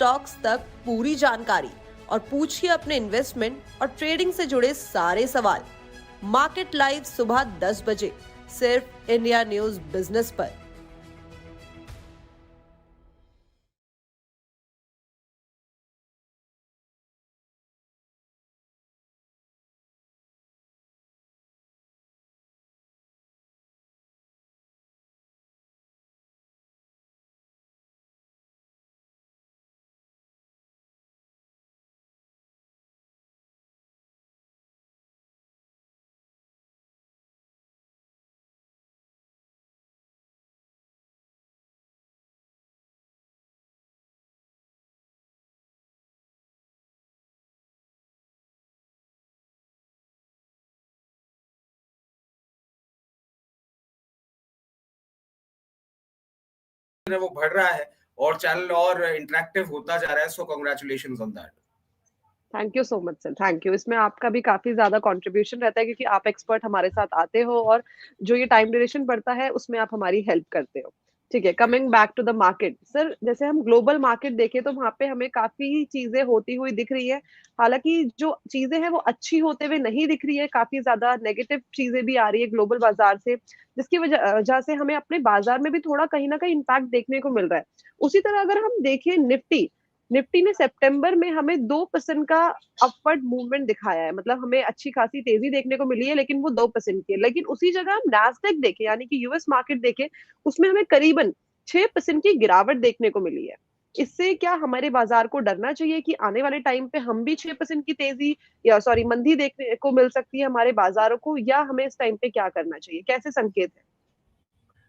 Stocks तक पूरी जानकारी और पूछिए अपने इन्वेस्टमेंट और ट्रेडिंग से जुड़े सारे सवाल। मार्केट लाइव सुबह 10 बजे सिर्फ इंडिया न्यूज बिजनेस पर। वो बढ़ रहा है और चैनल और इंटरेक्टिव होता जा रहा है, सो congratulations on that. Thank you so much sir, thank you. इसमें आपका भी काफी ज्यादा कंट्रीब्यूशन रहता है क्योंकि आप एक्सपर्ट हमारे साथ आते हो और जो ये टाइम ड्यूरेशन बढ़ता है उसमें आप हमारी हेल्प करते हो। ठीक है, coming back to the market sir, जैसे हम ग्लोबल मार्केट देखें तो वहां पे हमें काफी चीजें होती हुई दिख रही है। हालांकि जो चीजें हैं वो अच्छी होते हुए नहीं दिख रही है, काफी ज्यादा नेगेटिव चीजें भी आ रही है ग्लोबल बाजार से, जिसकी वजह से हमें अपने बाजार में भी थोड़ा कहीं ना कहीं इम्पैक्ट देखने को मिल रहा है। उसी तरह अगर हम देखें निफ्टी, निफ्टी ने सितंबर में हमें 2% का अपवर्ड मूवमेंट दिखाया है, मतलब हमें अच्छी खासी तेजी देखने को मिली है, लेकिन वो 2% की है। लेकिन उसी जगह हम नैस्डैक देखें यानी कि यूएस मार्केट देखें, उसमें हमें करीबन 6% की गिरावट देखने को मिली है। इससे क्या हमारे बाजार को डरना चाहिए कि आने वाले टाइम पे हम भी 6% की तेजी या सॉरी मंदी देखने को मिल सकती है हमारे बाजारों को, या हमें इस टाइम पे क्या करना चाहिए, कैसे संकेत है?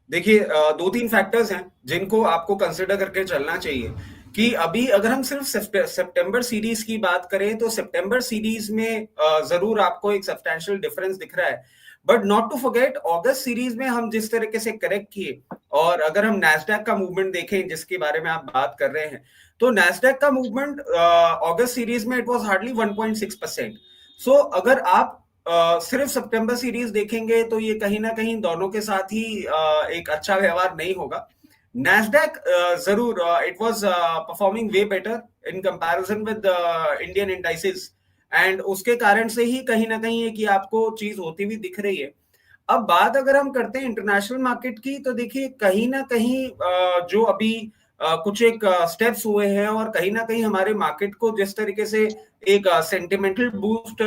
देखिए, दो तीन फैक्टर्स हैं जिनको आपको कंसिडर करके चलना चाहिए कि अभी अगर हम सिर्फ सितंबर सीरीज की बात करें तो सितंबर सीरीज में जरूर आपको एक सब्सटैंशियल डिफरेंस दिख रहा है, बट नॉट टू फॉरगेट अगस्त सीरीज में हम जिस तरीके से करेक्ट किए, और अगर हम नैस्डैक का मूवमेंट देखें जिसके बारे में आप बात कर रहे हैं, तो नैस्डैक का मूवमेंट अगस्त सीरीज में इट वाज हार्डली 1.6%। सो अगर आप सिर्फ सितंबर सीरीज देखेंगे तो ये कहीं ना कहीं दोनों के साथ ही एक अच्छा व्यवहार नहीं होगा। नैस्डैक जरूर it was performing way better in comparison with Indian indices, and उसके कारण से ही कहीं ना कहीं एक ये आपको चीज होती हुई दिख रही है। अब बात अगर हम करते हैं इंटरनेशनल मार्केट की, तो देखिए कहीं ना कहीं जो अभी कुछ एक स्टेप्स हुए हैं और कहीं ना कहीं हमारे मार्केट को जिस तरीके से एक सेंटिमेंटल बूस्ट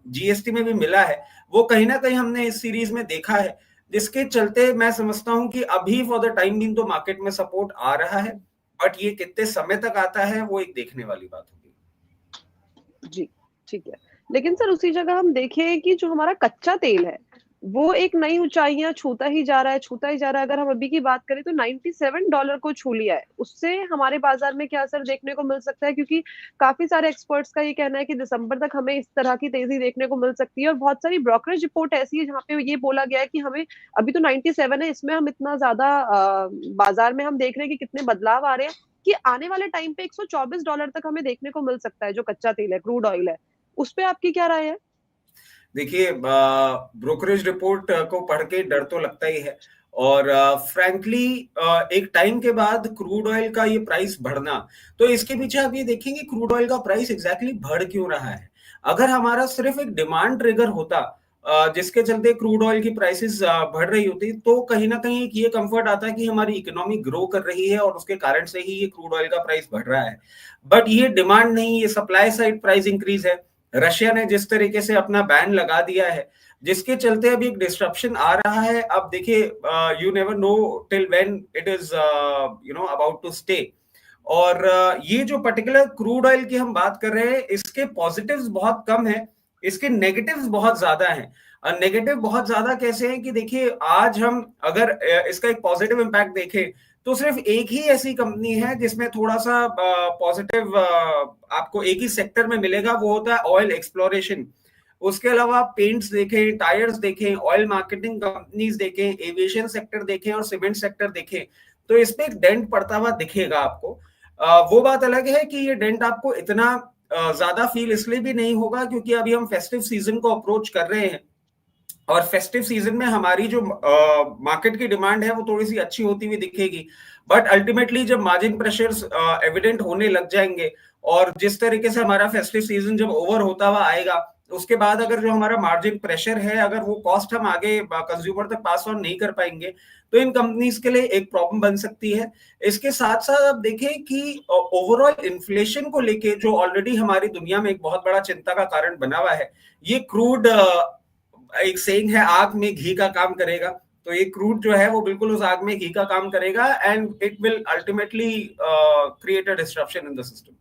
जीएसटी में भी मिला है, वो कहीं ना कहीं हमने इस सीरीज में देखा है, जिसके चलते मैं समझता हूं कि अभी फॉर द टाइम बीइंग तो मार्केट में सपोर्ट आ रहा है, बट ये कितने समय तक आता है वो एक देखने वाली बात होगी। जी, ठीक है। लेकिन सर उसी जगह हम देखें कि जो हमारा कच्चा तेल है, वो एक नई ऊँचाइयाँ छूता ही जा रहा है, छूता ही जा रहा है। अगर हम अभी की बात करें तो $97 को छू लिया है। उससे हमारे बाज़ार में क्या असर देखने को मिल सकता है? क्योंकि काफ़ी सारे एक्सपर्ट्स का ये कहना है कि दिसंबर तक हमें इस तरह की तेज़ी देखने को मिल सकती है, और बहुत सारी ब्रोकरेज रिपोर्ट ऐसी है जहाँ पे ये बोला गया है कि हमें अभी तो 97 है, इसमें हम इतना ज़्यादा बाज़ार में हम देख रहे हैं कि कितने बदलाव आ रहे हैं कि आने वाले टाइम पे $124 तक हमें देखने को मिल सकता है, जो कच्चा तेल है, क्रूड ऑयल है। उस पे आपकी क्या राय है? देखिए, ब्रोकरेज रिपोर्ट को पढ़ के डर तो लगता ही है, और फ्रैंकली एक टाइम के बाद क्रूड ऑयल का ये प्राइस बढ़ना, तो इसके पीछे आप ये देखेंगे क्रूड ऑयल का प्राइस एग्जैक्टली बढ़ क्यों रहा है। अगर हमारा सिर्फ एक डिमांड ट्रिगर होता जिसके चलते क्रूड ऑयल की प्राइसेस बढ़ रही होती, तो कहीं ना कहीं एक ये कंफर्ट आता कि हमारी इकोनॉमी ग्रो कर रही है और उसके कारण से ही ये क्रूड ऑयल का प्राइस बढ़ रहा है। बट ये डिमांड नहीं, ये सप्लाई साइड प्राइस इंक्रीज है। रशिया ने जिस तरीके से अपना बैन लगा दिया है, जिसके चलते अभी एक डिस्ट्रप्शन आ रहा है। अब देखिए, you never know till when it is about to stay. और ये जो पर्टिकुलर क्रूड ऑयल की हम बात कर रहे हैं, इसके पॉजिटिव्स बहुत कम है, इसके नेगेटिव्स बहुत ज्यादा हैं। नेगेटिव बहुत ज्यादा कैसे हैं कि देखिए, आज हम अगर इसका एक पॉजिटिव इंपैक्ट देखें तो सिर्फ एक ही ऐसी कंपनी है जिसमें थोड़ा सा पॉजिटिव आपको एक ही सेक्टर में मिलेगा, वो होता है ऑयल एक्सप्लोरेशन। उसके अलावा पेंट्स देखें, टायर्स देखें, ऑयल मार्केटिंग कंपनीज देखें, एविएशन सेक्टर देखें और सीमेंट सेक्टर देखें, तो इस पे एक डेंट पड़ता हुआ दिखेगा आपको। वो बात अलग है कि ये डेंट आपको इतना ज्यादा फील इसलिए भी नहीं होगा क्योंकि अभी हम फेस्टिव सीजन को अप्रोच कर रहे हैं, और फेस्टिव सीजन में हमारी जो मार्केट की डिमांड है वो थोड़ी सी अच्छी होती हुई दिखेगी। बट अल्टीमेटली जब मार्जिन प्रेशर्स एविडेंट होने लग जाएंगे और जिस तरीके से हमारा फेस्टिव सीजन जब ओवर होता हुआ आएगा, उसके बाद अगर जो हमारा मार्जिन प्रेशर है, अगर वो कॉस्ट हम आगे कंज्यूमर तक पास ऑन नहीं कर पाएंगे, तो इन कंपनीज के लिए एक प्रॉब्लम बन सकती है। इसके साथ साथ आप देखें कि ओवरऑल इन्फ्लेशन को लेके जो ऑलरेडी हमारी दुनिया में एक बहुत बड़ा चिंता का कारण बना हुआ है, ये क्रूड, एक सेइंग है, आग में घी का काम करेगा। तो ये क्रूड जो है वो बिल्कुल उस आग में घी का काम करेगा and it will ultimately create a disruption in the system.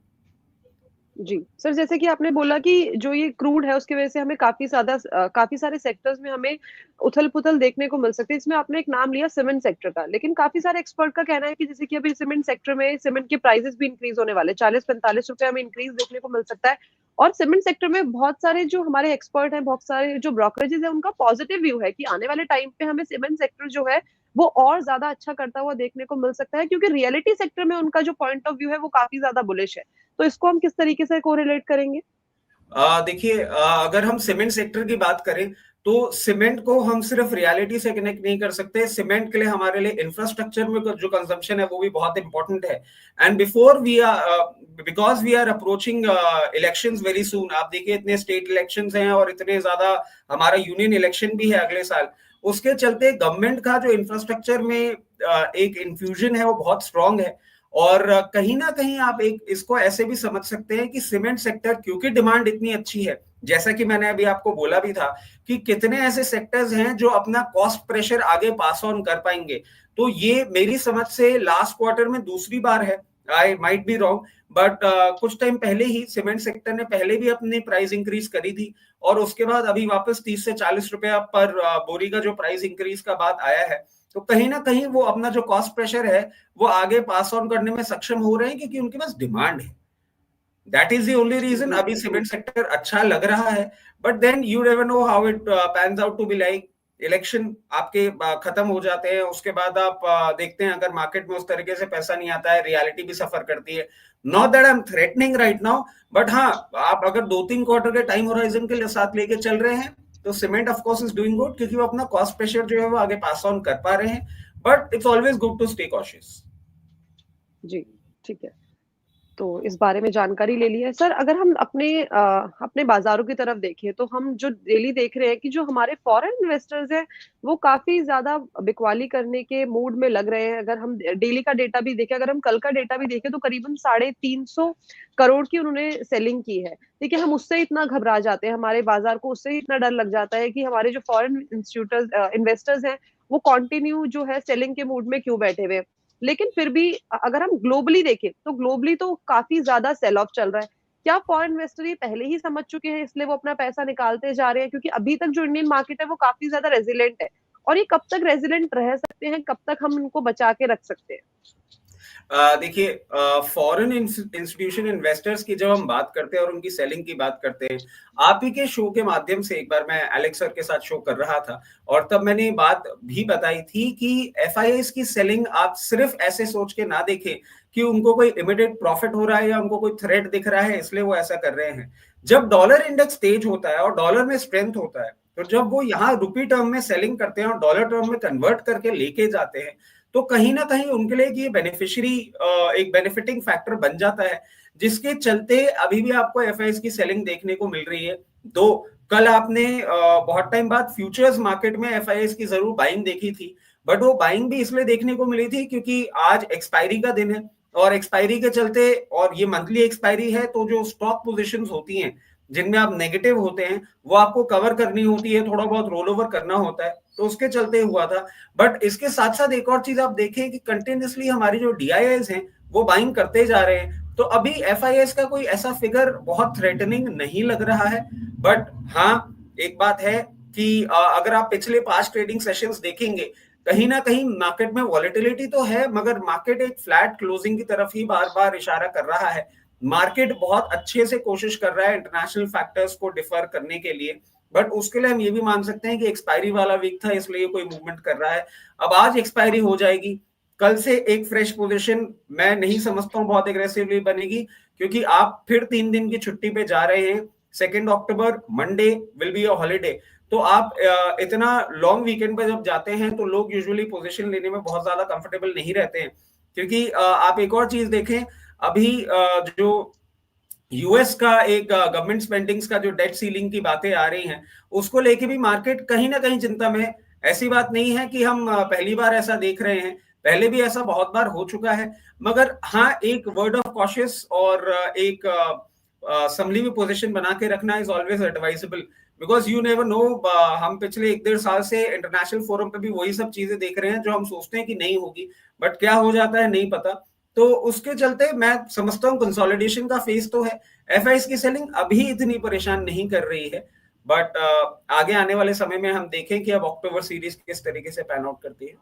जी। सर, जैसे कि आपने बोला कि जो ये क्रूड है उसकी वज़ह से हमें काफ़ी सारे सेक्टर्स में हमें उथल-पुथल देखने को मिल सकती है। इसमें आपने एक नाम लिया सीमेंट सेक्टर का, लेकिन काफ़ी सारे एक्सपर्ट का कहना है कि जैसे कि अभी सीमेंट सेक्टर में सीमेंट के प्राइसेज़ भी इंक्रीज़ होने वाले हैं, 40-45 रुपए हमें इंक्रीज़ देखने को मिल सकता है। और सीमेंट सेक्टर में बहुत सारे जो हमारे एक्सपर्ट हैं, बहुत सारे जो ब्रोकरेजेज़ हैं, उनका पॉजिटिव व्यू है कि आने वाले टाइम पे हमें सीमेंट सेक्टर जो है, वो और ज़्यादा अच्छा करता हुआ देखने को मिल सकता है, क्योंकि रियलिटी सेक्टर में उनका जो पॉइंट ऑफ व्यू है, वो काफ़ी ज़्यादा बुलिश है। तो इसको हम किस तरीके से कोरिलेट करेंगे? देखिए, अगर हम सीमेंट सेक्टर की बात करें, तो सीमेंट को हम सिर्फ रियलिटी से कनेक्ट नहीं कर सकते। सीमेंट के लिए हमारे लिए इंफ्रास्ट्रक्चर में जो कंजम्पशन है वो भी बहुत इंपॉर्टेंट है। And before we are, because we are approaching elections very soon, आप देखिए इतने स्टेट इलेक्शंस हैं और इतने ज्यादा हमारा यूनियन इलेक्शन भी है अगले साल। उसके चलते गवर्नमेंट का जो इंफ्रास्ट्रक्चर में एक इन्फ्यूजन है वो बहुत स्ट्रांग है। और कहीं ना कहीं आप एक इसको ऐसे भी समझ सकते हैं कि सीमेंट सेक्टर, क्योंकि डिमांड इतनी अच्छी है, जैसा कि मैंने अभी आपको बोला भी था कि कितने ऐसे सेक्टर्स हैं जो अपना कॉस्ट प्रेशर आगे पास ऑन कर पाएंगे। तो ये मेरी समझ से लास्ट क्वार्टर में दूसरी बार है, I might be wrong, but कुछ टाइम पहले ही सीमेंट सेक्टर ने पहले भी अपनी प्राइस इंक्रीज करी थी और उसके बाद अभी वापस 30 से 40 रुपया पर बोरी का जो प्राइस इंक्रीज का बात आया है, तो कहीं ना कहीं वो अपना जो कॉस्ट प्रेशर है वो आगे पास ऑन करने में सक्षम हो रहे हैं, क्योंकि उनके पास डिमांड है। That is the only reason जी, अभी सीमेंट सेक्टर अच्छा लग रहा है। But then you never know how it pans out to be like. Election आपके खत्म हो जाते हैं, उसके बाद आप देखते हैं अगर मार्केट में उस तरीके से पैसा नहीं आता है, रियलिटी भी सफर करती है। Not that I am threatening right now, but हाँ, आप अगर 2-3 क्वार्टर के टाइम होराइजन के साथ लेके चल रहे हैं तो cement of course is doing good, क्योंकि वो अपना कॉस्ट प्रेशर जो है वो आगे पास ऑन कर पा रहे हैं। But it's always good to stay cautious. जी, ठीक है। तो इस बारे में जानकारी ले ली है। सर, अगर हम अपने बाज़ारों की तरफ देखें, तो हम जो डेली देख रहे हैं कि जो हमारे फॉरेन इन्वेस्टर्स हैं, वो काफ़ी ज़्यादा बिकवाली करने के मूड में लग रहे हैं। अगर हम डेली का डेटा भी देखें, अगर हम कल का डेटा भी देखें, तो करीबन 350 करोड़ की उन्होंने सेलिंग की है। देखिए, हम उससे इतना घबरा जाते हैं, हमारे बाज़ार को उससे ही इतना डर लग जाता है कि हमारे जो फॉरेन इन्वेस्टर्स हैं, वो कंटिन्यू जो है सेलिंग के मूड में क्यों बैठे हुए हैं। लेकिन फिर भी अगर हम ग्लोबली देखें, तो ग्लोबली तो काफ़ी ज़्यादा सेल ऑफ चल रहा है। क्या फॉरेन इन्वेस्टर ये पहले ही समझ चुके हैं, इसलिए वो अपना पैसा निकालते जा रहे हैं? क्योंकि अभी तक जो इंडियन मार्केट है, वो काफ़ी ज़्यादा रेज़िलेंट है। और ये कब तक रेज़िलेंट रह सकते हैं, कब तक हम इनको बचा के रख सकते हैं? देखिए, फॉरेन इंस्टीट्यूशन इन्वेस्टर्स की जब हम बात करते हैं और उनकी सेलिंग की बात करते हैं, आप ही के शो के माध्यम से एक बार मैं एलेक्स सर के साथ शो कर रहा था और तब मैंने ये बात भी बताई थी कि एफआईआईस की सेलिंग आप सिर्फ ऐसे सोच के ना देखें कि उनको कोई इमीडिएट प्रॉफिट हो रहा है या उनको कोई थ्रेट दिख रहा है इसलिए वो ऐसा कर रहे हैं। जब डॉलर इंडेक्स तेज होता है और डॉलर में स्ट्रेंथ होता है, तो जब वो यहाँ रुपी टर्म में सेलिंग करते हैं और डॉलर टर्म में कन्वर्ट करके लेके जाते हैं, तो कहीं ना कहीं उनके लिए ये बेनिफिशियरी, एक बेनिफिटिंग फैक्टर बन जाता है, जिसके चलते अभी भी आपको एफआईआईस की सेलिंग देखने को मिल रही है। दो, कल आपने बहुत टाइम बाद फ्यूचर्स मार्केट में एफआईआईस की जरूर बाइंग देखी थी, बट वो बाइंग भी इसलिए देखने को मिली थी क्योंकि आज एक्सपायरी का दिन है और एक्सपायरी के चलते, और ये मंथली एक्सपायरी है, तो जो स्टॉक पोजीशंस होती हैं जिनमें आप नेगेटिव होते हैं वो आपको कवर करनी होती है, थोड़ा बहुत रोल ओवर करना होता है, तो उसके चलते हुआ था। बट इसके साथ साथ एक और चीज आप देखें कि कंटिन्यूसली हमारी जो डीआईआईज हैं वो बाइंग करते जा रहे हैं, तो अभी एफआईआईएस का कोई ऐसा फिगर बहुत थ्रेटनिंग नहीं लग रहा है। बट हाँ, एक बात है कि अगर आप पिछले 5 ट्रेडिंग सेशंस देखेंगे, कहीं ना कहीं मार्केट में वॉलेटिलिटी तो है, मगर मार्केट एक फ्लैट क्लोजिंग की तरफ ही बार बार इशारा कर रहा है। मार्केट बहुत अच्छे से कोशिश कर रहा है इंटरनेशनल फैक्टर्स को डिफर करने के लिए, बट उसके लिए हम ये भी मान सकते हैं कि एक्सपायरी वाला वीक था इसलिए कोई मूवमेंट कर रहा है। अब आज एक्सपायरी हो जाएगी, कल से एक फ्रेश पोजीशन मैं नहीं समझता हूं बहुत एग्रेसिवली बनेगी, क्योंकि आप फिर 3 दिन की छुट्टी पे जा रहे हैं। 2 October Monday will be a holiday, तो आप इतना लॉन्ग वीकेंड पे जब जाते हैं तो लोग यूजुअली पोजीशन लेने में बहुत ज्यादा कंफर्टेबल नहीं रहते हैं, क्योंकि आप एक और चीज देखें, अभी जो यूएस का एक गवर्नमेंट स्पेंडिंग्स का जो डेट सीलिंग की बातें आ रही हैं, उसको लेके भी मार्केट कहीं ना कहीं चिंता में है। ऐसी बात नहीं है कि हम पहली बार ऐसा देख रहे हैं, पहले भी ऐसा बहुत बार हो चुका है। मगर हाँ, एक वर्ड ऑफ कॉशियस और एक संभली हुई पोजीशन बना के रखना is always advisable, because you never no. हम पिछले 1-1.5 साल से इंटरनेशनल फोरम पे भी वही सब चीजें देख रहे हैं जो हम सोचते हैं कि नहीं होगी, बट क्या हो जाता है नहीं पता। तो उसके चलते मैं समझता हूँ कंसोलिडेशन का फेज तो है, एफआईएस की सेलिंग अभी इतनी परेशान नहीं कर रही है, बट आगे आने वाले समय में हम देखें कि अब अक्टूबर सीरीज किस तरीके से पैन आउट करती है।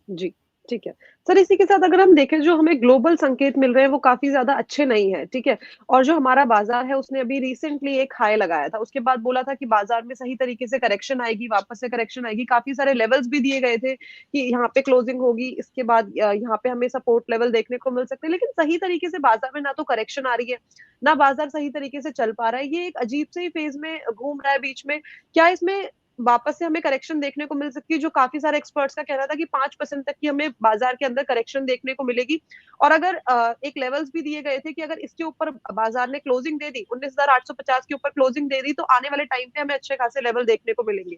जी, ठीक है। सर इसी के साथ अगर हम देखें जो हमें ग्लोबल संकेत मिल रहे हैं वो काफ़ी ज़्यादा अच्छे नहीं हैं, ठीक है? और जो हमारा बाज़ार है उसने अभी रिसेंटली एक हाई लगाया था, उसके बाद बोला था कि बाज़ार में सही तरीके से करेक्शन आएगी, वापस से करेक्शन आएगी, काफ़ी सारे लेवल्स भी दिए गए थे कि यहाँ पे क्लोजिंग होगी, इसके बाद यहाँ पे हमें सपोर्ट लेवल देखने को मिल सकते हैं, लेकिन सही तरीके से बाज़ार में ना तो करेक्शन आ रही है, ना बाज़ार सही तरीके से चल पा रहा है, ये एक अजीब से ही फ़ेज़ में घूम रहा है बीच में। क्या इसमें वापस से हमें करेक्शन देखने को मिल सकती है, जो काफ़ी सारे एक्सपर्ट्स का कहना था कि 5% तक की हमें बाज़ार के अंदर करेक्शन देखने को मिलेगी। और अगर एक लेवल्स भी दिए गए थे कि अगर इसके ऊपर बाज़ार ने क्लोजिंग दे दी, 19,850 के ऊपर क्लोजिंग दे दी, तो आने वाले टाइम पे हमें अच्छे खासे लेवल देखने को मिलेंगे।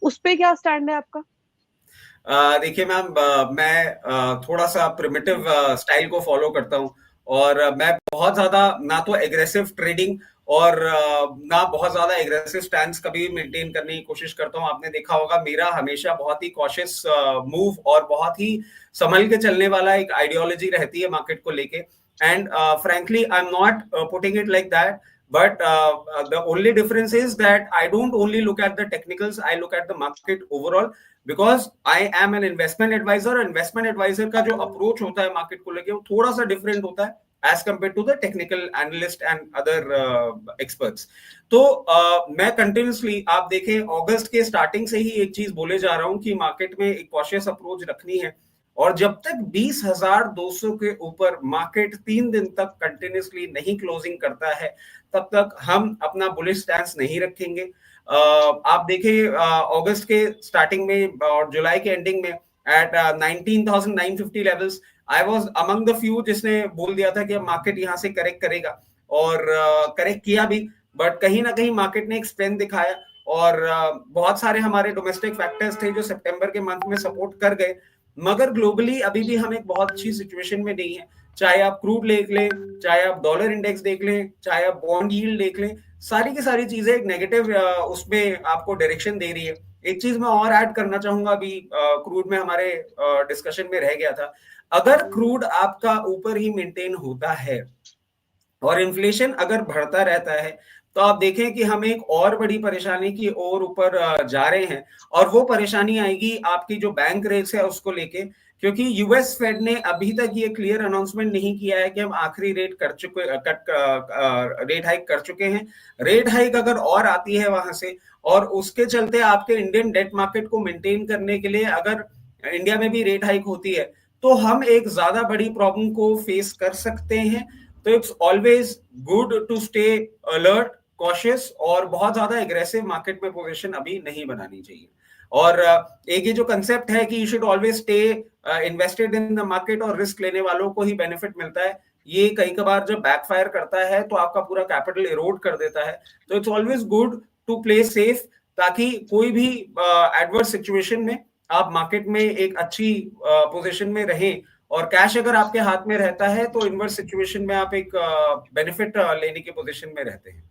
उस पे क्या स्टैंड है आपका? देखिए मैम, मैं थोड़ा सा प्रिमिटिव स्टाइल को फॉलो करता हूँ, और मैं बहुत ज्यादा ना तो एग्रेसिव ट्रेडिंग और ना बहुत ज्यादा एग्रेसिव स्टैंड कभी मेंटेन करने की कोशिश करता हूँ। आपने देखा होगा मेरा हमेशा बहुत ही कॉशियस मूव और बहुत ही संभल के चलने वाला एक आइडियोलॉजी रहती है मार्केट को लेके। And frankly I am not putting it like that, but the only difference is that I don't only look at the technicals, I look at the market overall, because I am an investment advisor। investment advisor का जो approach होता है market को लेके वो थोड़ा सा different होता है as compared to the technical analyst and other experts. तो मैं कंटिन्यूसली, आप देखें अगस्त के स्टार्टिंग से ही एक चीज बोले जा रहा हूं कि मार्केट में एक कॉशियस अप्रोच रखनी है, और जब तक 20,200 के ऊपर मार्केट 3 दिन तक कंटिन्यूसली नहीं क्लोजिंग करता है, तब तक हम अपना बुलिश स्टैंस नहीं रखेंगे। आप देखिए अगस्त के स्टार्टिंग में और जुलाई के एंडिंग में at 19,950 levels, I was among the few जिसने बोल दिया था कि मार्केट यहां से करेक्ट करेगा, और करेक्ट किया भी। बट कहीं ना कहीं मार्केट ने एक स्ट्रेंथ दिखाया, और बहुत सारे हमारे डोमेस्टिक फैक्टर्स थे जो सितंबर के मंथ में सपोर्ट कर गए। मगर ग्लोबली अभी भी हम एक बहुत अच्छी सिचुएशन में नहीं है, चाहे आप क्रूड देख लें, चाहे आप डॉलर इंडेक्स देख लें, चाहे आप बॉन्ड यील्ड देख लें, सारी की सारी चीजें एक नेगेटिव उसमें आपको डायरेक्शन दे रही है। एक चीज मैं और ऐड करना चाहूंगा, अभी क्रूड में हमारे डिस्कशन में रह गया था, अगर क्रूड आपका ऊपर ही मेंटेन होता है और इन्फ्लेशन अगर बढ़ता रहता है, तो आप देखें कि हम एक और बड़ी परेशानी की ओर ऊपर जा रहे हैं, और वो परेशानी आएगी आपकी जो बैंक रेट्स है उसको लेके। क्योंकि यूएस फेड ने अभी तक ये क्लियर अनाउंसमेंट नहीं किया है कि हम आखिरी रेट कर चुके रेट हाइक कर चुके हैं। रेट हाइक अगर और आती है वहां से, और उसके चलते आपके इंडियन डेट मार्केट को मेंटेन करने के लिए अगर इंडिया में भी रेट हाइक होती है, तो हम एक ज्यादा बड़ी प्रॉब्लम को फेस कर सकते हैं। तो it's always good to stay alert, cautious, और बहुत ज्यादा एग्रेसिव मार्केट में पोजीशन अभी नहीं बनानी चाहिए। और एक ये जो कंसेप्ट है कि you should always stay invested in the market और रिस्क लेने वालों को ही बेनिफिट मिलता है, ये कई कबार जब बैकफायर करता है तो आपका पूरा कैपिटल इरोड कर देता है। तो it's always good to play safe, ताकि कोई भी एडवर्स सिचुएशन में आप मार्केट में एक अच्छी पोजीशन में रहें, और कैश अगर आपके हाथ में रहता है तो इनवर्स सिचुएशन में आप एक बेनिफिट लेने की पोजीशन में रहते हैं।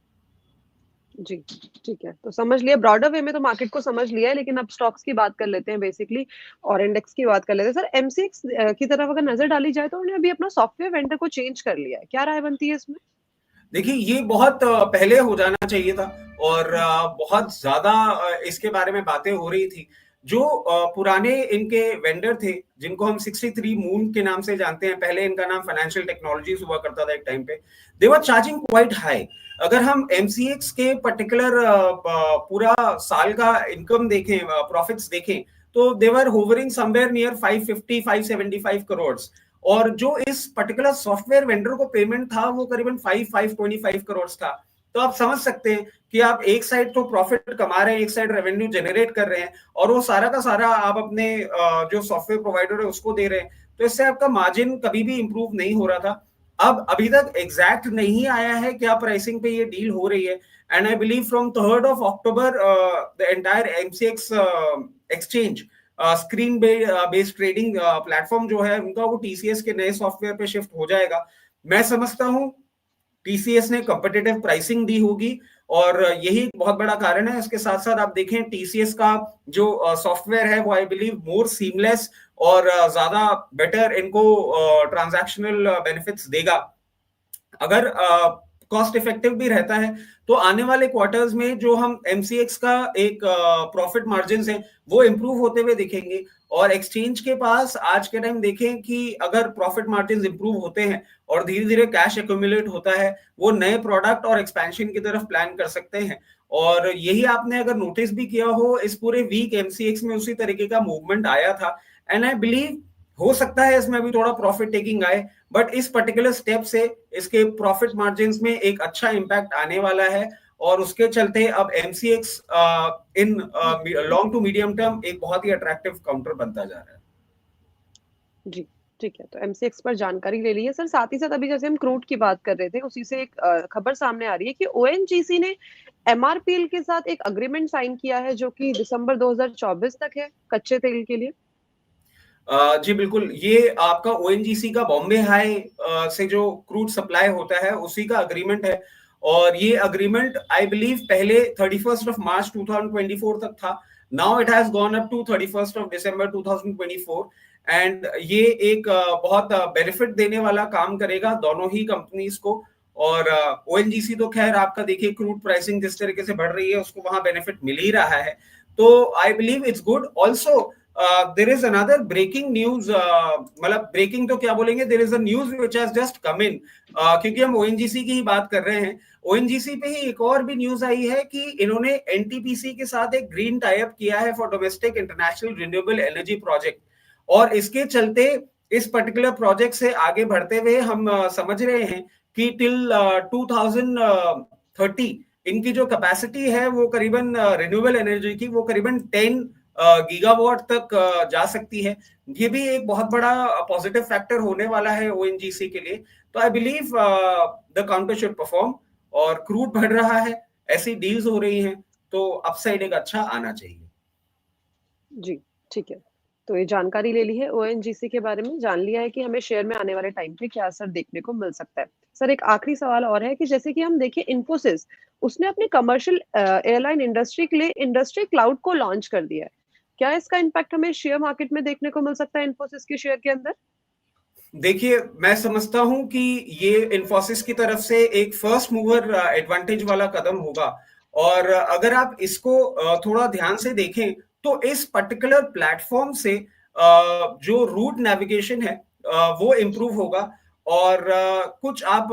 जी, ठीक है। तो समझ लिया, ब्रॉडर वे में तो मार्केट को समझ लिया है, लेकिन अब स्टॉक्स की बात कर लेते हैं बेसिकली और इंडेक्स की बात कर लेते हैं। सर एमसीएक्स की तरफ अगर नज़र डाली जाए तो उन्होंने अभी अपना सॉफ्टवेयर वेंडर को चेंज कर लिया है। क्या राय बनती है इसमें? देखिए ये बहुत पहले हो जाना चाहिए था, और बहुत ज्यादा इसके बारे में बातें हो रही थी। जो पुराने इनके वेंडर थे जिनको हम 63 मून के नाम से जानते हैं, पहले इनका नाम फाइनेंशियल टेक्नोलॉजीज हुआ करता था एक टाइम पे, दे वर चार्जिंग क्वाइट हाई। अगर हम एमसीएक्स के पर्टिकुलर पूरा साल का इनकम देखें, प्रॉफिट्स देखें, तो दे वर होवरिंग समवेयर नियर 550-575 करोड़, और जो इस पर्टिकुलर सॉफ्टवेयर वेंडर को पेमेंट था वो करीबन 525 करोड़ था। तो आप समझ सकते हैं कि आप एक साइड तो प्रॉफिट कमा रहे हैं, एक साइड रेवेन्यू जनरेट कर रहे हैं, और वो सारा का सारा आप अपने जो सॉफ्टवेयर प्रोवाइडर है उसको दे रहे हैं। तो इससे आपका मार्जिन कभी भी इंप्रूव नहीं हो रहा था। अब अभी तक एग्जैक्ट नहीं आया है क्या प्राइसिंग पे ये डील हो रही है, and I believe from 3rd of October the entire MCX exchange screen based trading platform जो है उनका वो टीसीएस के नए सॉफ्टवेयर पे शिफ्ट हो जाएगा। मैं समझता हूँ टीसीएस ने कॉम्पिटिटिव प्राइसिंग दी होगी और यही बहुत बड़ा कारण है। इसके साथ साथ आप देखें टीसीएस का जो सॉफ्टवेयर है वो आई बिलीव मोर सीमलेस और ज्यादा बेटर इनको ट्रांजैक्शनल बेनिफिट्स देगा। अगर कॉस्ट इफेक्टिव भी रहता है तो आने वाले क्वार्टर्स में जो हम एमसीएक्स का एक प्रॉफिट मार्जिन है वो इंप्रूव होते हुए दिखेंगे। और एक्सचेंज के पास आज के टाइम देखें कि अगर प्रॉफिट मार्जिन इंप्रूव होते हैं और धीरे धीरे कैश एक्यूमुलेट होता है, वो नए प्रोडक्ट और एक्सपेंशन की तरफ प्लान कर सकते हैं। और यही आपने अगर नोटिस भी किया हो, इस पूरे वीक एमसीएक्स में उसी तरीके का मूवमेंट आया था। एंड आई बिलीव हो सकता है इसमें अभी थोड़ा प्रॉफिट टेकिंग आए, बट इस पर्टिकुलर स्टेप से इसके प्रॉफिट मार्जिन्स में एक अच्छा इंपैक्ट आने वाला है और उसके चलते अब MCX in long to medium term एक बहुत ही अट्रैक्टिव काउंटर बनता जा रहा है। जी, ठीक है। तो एमसीएक्स पर जानकारी ले ली है। सर, साथ ही साथ अभी जैसे हम क्रूड की बात कर रहे थे, उसी से एक खबर सामने आ रही है कि ओएनजीसी ने एमआरपीएल के साथ एक एग्रीमेंट साइन किया है जो कि दिसंबर 2024 तक है कच्चे तेल के लिए। जी बिल्कुल, ये आपका ओएनजीसी का बॉम्बे हाई से जो क्रूड सप्लाई होता है उसी का अग्रीमेंट है। और ये अग्रीमेंट आई बिलीव पहले 31st of March 2024 तक था। Now it has gone up to 31st of December 2024 and ये एक बहुत बेनिफिट देने वाला काम करेगा दोनों ही कंपनीज को। और ओएनजीसी तो खैर आपका देखिए क्रूड प्राइसिंग जिस तरीके से बढ़ रही है उसको वहां बेनिफिट मिल ही रहा है, तो I believe it's good. Also there is another breaking news, मतलब ब्रेकिंग तो क्या बोलेंगे, there is a news which has just come in, क्योंकि हम ओएनजीसी की ही बात कर रहे हैं। ओएनजीसी पे ही एक और भी न्यूज आई है कि इन्होंने एनटीपीसी के साथ एक ग्रीन टाई अप किया है for domestic international renewable energy project. और इसके चलते इस पर्टिकुलर प्रोजेक्ट से आगे बढ़ते हुए हम समझ रहे हैं कि टिल 2030 इनकी जो कैपेसिटी है वो करीबन रिन्यूएबल एनर्जी की वो करीबन 10 गीगावाट तक जा सकती है। ये भी एक बहुत बड़ा पॉजिटिव फैक्टर होने वाला है ओएनजीसी के लिए। तो I believe the counter should perform और क्रूड बढ़ रहा है, ऐसी डील्स हो रही हैं, तो अपसाइड एक अच्छा आना चाहिए। जी, ठीक है। तो ये जानकारी ले ली है ओएनजीसी के बारे में, जान लिया है कि हमें शेयर में आने वाले टाइम पे क्या असर देखने को मिल सकता है। सर, एक आखिरी सवाल और है कि जैसे कि हम देखें इन्फोसिस, उसने अपनी कमर्शियल एयरलाइन इंडस्ट्री के लिए इंडस्ट्री क्लाउड को लॉन्च कर दिया है। क्या इसका इम्पैक्ट हमें शेयर मार्केट में देखने को मिल सकता है इन्फोसिस के शेयर के अंदर? देखिए, मैं समझता हूं कि ये इन्फोसिस की तरफ से एक फर्स्ट मूवर एडवांटेज वाला कदम होगा। और अगर आप इसको थोड़ा ध्यान से देखें तो इस पर्टिकुलर प्लेटफॉर्म से जो रूट नेविगेशन है वो इम्प्रूव होगा। और कुछ आप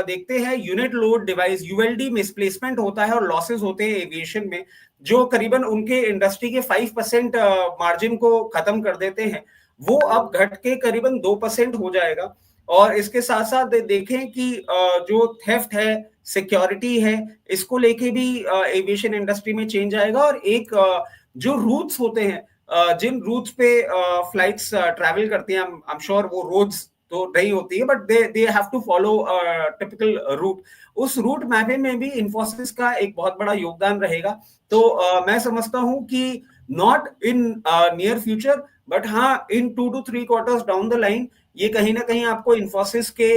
देखते हैं unit load device ULED misplacement होता है और लॉसेस होते हैं एविएशन में, जो करीबन उनके इंडस्ट्री के 5% मार्जिन को खत्म कर देते हैं, वो अब घट के करीबन 2% हो जाएगा। और इसके साथ साथ देखें कि जो थेफ्ट है, सिक्योरिटी है, इसको लेके भी एविएशन इंडस्ट्री में चेंज आएगा। और एक जो रूट्स होते हैं, जिन रूट्स पे फ्लाइट्स ट्रैवल करती हैं, आई एम श्योर वो रोड्स तो नहीं होती है, but they have to follow typical route. उस रूट मैपिंग में भी इन्फोसिस का एक बहुत बड़ा योगदान रहेगा। तो मैं समझता हूं कि not in near future, but हाँ इन 2 to 3 quarters down the line ये कहीं ना कहीं आपको इन्फोसिस के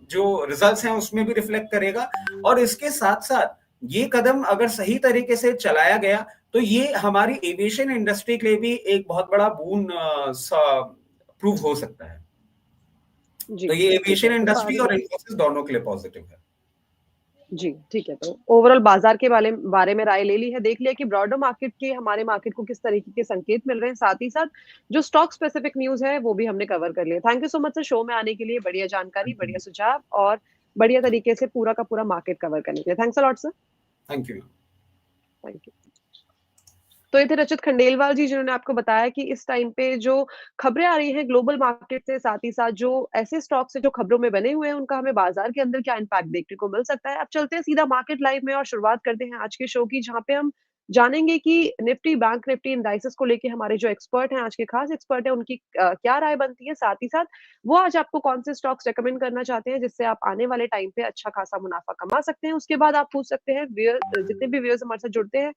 जो रिजल्ट्स हैं उसमें भी रिफ्लेक्ट करेगा। और इसके साथ साथ ये कदम अगर सही तरीके से चलाया गया तो ये हमारी एविएशन इंडस्ट्री के लिए भी एक बहुत बड़ा बून प्रूव हो सकता है। जी, तो ये ठीक एविएशन है। तो इंडस्ट्री और सारी इन्फोसिस दोनों के लिए पॉजिटिव है। जी, ठीक है। तो ओवरऑल बाजार के बारे में राय ले ली है, देख लिया कि ब्रॉडर मार्केट के हमारे मार्केट को किस तरीके के संकेत मिल रहे हैं, साथ ही साथ जो स्टॉक स्पेसिफिक न्यूज़ है वो भी हमने कवर कर लिया। Thank you so much sir show में आने के लिए, बढ़िया जानकारी, बढ़िया सुझाव और बढ़िया तरीके से पूरा का पूरा मार्केट कवर करने के लिए। Thanks a lot sir. Thank you. Thank you. तो ये थे रचित खंडेलवाल जी जिन्होंने आपको बताया कि इस टाइम पे जो खबरें आ रही हैं ग्लोबल मार्केट से, साथ ही साथ जो ऐसे स्टॉक्स हैं जो खबरों में बने हुए हैं, उनका हमें बाजार के अंदर क्या इम्पैक्ट देखने को मिल सकता है। अब चलते हैं सीधा मार्केट लाइव में और शुरुआत करते हैं आज के शो की, जहाँ पे हम जानेंगे कि निफ्टी, बैंक निफ्टी इंडाइसेस को लेके हमारे जो एक्सपर्ट हैं, आज के खास एक्सपर्ट हैं, उनकी क्या राय बनती है। साथ ही साथ वो आज आपको कौन से स्टॉक्स रिकमेंड करना चाहते हैं, जिससे आप आने वाले टाइम पे अच्छा खासा मुनाफा कमा सकते हैं। उसके बाद आप पूछ सकते हैं जितने भी व्यूअर्स हमारे साथ जुड़ते हैं